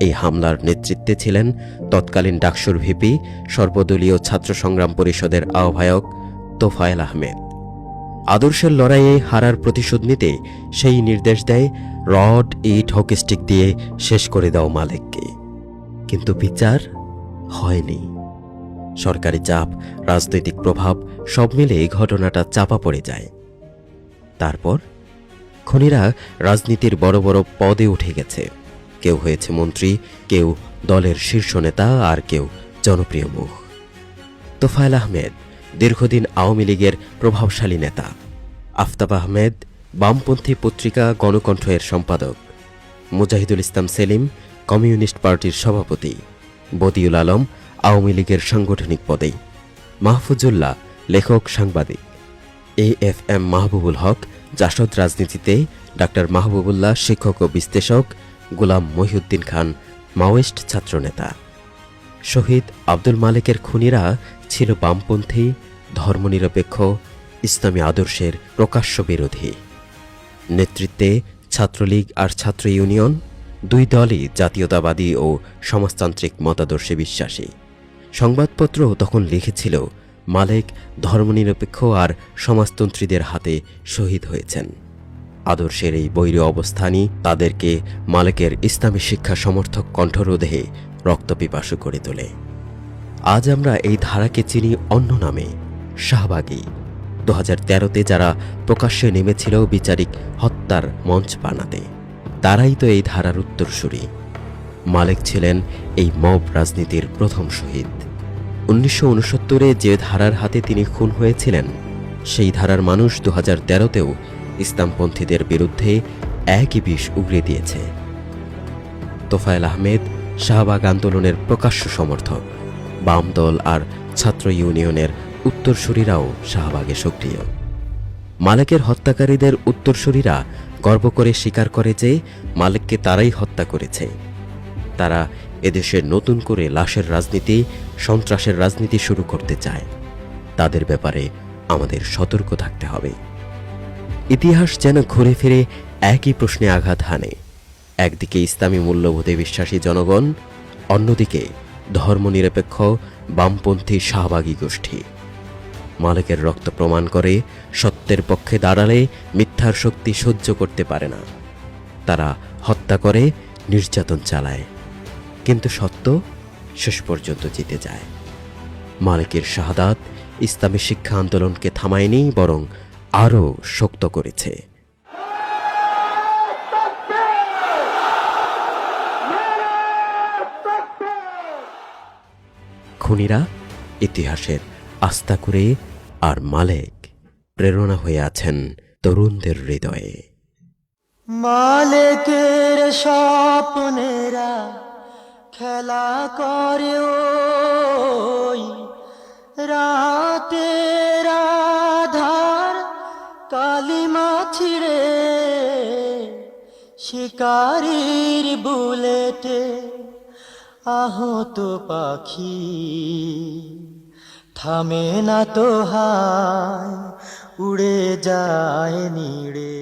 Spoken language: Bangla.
এই হামলার নেতৃত্বে ছিলেন তৎকালীন ডাকসুর ভিপি, সর্বদলীয় ছাত্র সংগ্রাম পরিষদের আহ্বায়ক তোফায়েল আহমেদ। আদর্শের লড়াইয়ে হারার প্রতিশোধ নিতে সেই নির্দেশ দেয় রড, ইট, হকিস্টিক দিয়ে শেষ করে দাও মালেককে। কিন্তু বিচার হয়নি। সরকারি চাপ, রাজনৈতিক প্রভাব সব মিলে এই ঘটনাটা চাপা পড়ে যায়। তারপর খুনিরা রাজনীতির বড় বড় পদে উঠে গেছে। কেউ হয়েছে মন্ত্রী, কেউ দলের শীর্ষ নেতা, আর কেউ জনপ্রিয় মুখ। তোফায়েল আহমেদ দীর্ঘদিন আওয়ামী লীগের প্রভাবশালী নেতা। আফতাব আহমেদ বামপন্থী পত্রিকা গণকণ্ঠ এর সম্পাদক। মুজাহিদুল ইসলাম সেলিম কমিউনিস্ট পার্টির সভাপতি। বদিউল আলম আওয়ামী লীগের সাংগঠনিক পদেই। মাহফুজুল্লাহ লেখক, সাংবাদিক। AFM মাহবুবুল হক জাসদ রাজনীতিতে, ডাক্তার মাহবুবুল্লাহ শিক্ষক ও বিশ্লেষক। গোলাম মহিউদ্দিন খান মাওয়িস্ট ছাত্রনেতা। শহীদ আব্দুল মালেকের খুনিরা ছিল বামপন্থী, ধর্মনিরপেক্ষ, ইসলামী আদর্শের প্রকাশ্য বিরোধী। নেতৃত্বে ছাত্রলীগ আর ছাত্র ইউনিয়ন, দুই দলই জাতীয়তাবাদী ও সমাজতান্ত্রিক মতাদর্শে বিশ্বাসী। সংবাদপত্র তখন লিখেছিল মালেক ধর্মনিরপেক্ষ আর সমাজতন্ত্রীদের হাতে শহীদ হয়েছেন। আদর্শের এই বৈরী অবস্থানই তাদেরকে মালেকের ইসলামী শিক্ষা সমর্থক কণ্ঠরোধে রক্তপিপাসু করে তোলে। আজ আমরা এই ধারাকে চিনি অন্য নামে, শাহবাগী। 2013-তে যারা প্রকাশ্যে নেমেছিল বিচারিক হত্যার মঞ্চ বানাতে, তারাই তো এই ধারার উত্তরসূরি। মালেক ছিলেন এই মব রাজনীতির প্রথম শহীদ। 1969-এ যে ধারার হাতে তিনি খুন হয়েছিলেন, সেই ধারার মানুষ 2013-তেও ইসলামপন্থীদের বিরুদ্ধে একই বিষ উগরে দিয়েছে। তোফায়েল আহমেদ শাহবাগ আন্দোলনের প্রকাশ্য সমর্থক। বাম দল আর ছাত্র ইউনিয়নের উত্তরসূরিরাও শাহবাগে সক্রিয়। মালেকের হত্যাকারীদের উত্তরসূরিরা গর্ব করে স্বীকার করে যে মালেককে তারাই হত্যা করেছে। তারা এদেশে নতুন করে লাশের রাজনীতি, সন্ত্রাসের রাজনীতি শুরু করতে চায়। তাদের ব্যাপারে আমাদের সতর্ক থাকতে হবে। ইতিহাস যেন ঘুরে ফিরে একই প্রশ্নে আঘাত হানে। একদিকে ইসলামী মূল্যবোধে বিশ্বাসী জনগণ, অন্যদিকে ধর্মনিরপেক্ষ বামপন্থী শাহবাগী গোষ্ঠী। মালেকের রক্ত প্রমাণ করে সত্যের পক্ষে দাঁড়ালে মিথ্যার শক্তি সহ্য করতে পারে না। তারা হত্যা করে, নির্যাতন চালায়, কিন্তু সত্য শেষ পর্যন্ত জিতে যায়। মালেকের শাহাদাত ইসলামী শিক্ষা আন্দোলনকে থামায়নি, বরং আরও শক্ত করেছে। খুনিরা ইতিহাসের আস্থা করে, আর মালেক প্রেরণা হয়ে আছেন তরুণদের হৃদয়ে। মালেকের স্বপ্নেরা খেলা করে ওই রাতের আধার, কালিমা ছিড়ে শিকারির বুলেটে আহত পাখি থামে না তো হায়, উড়ে যায় নিড়ে।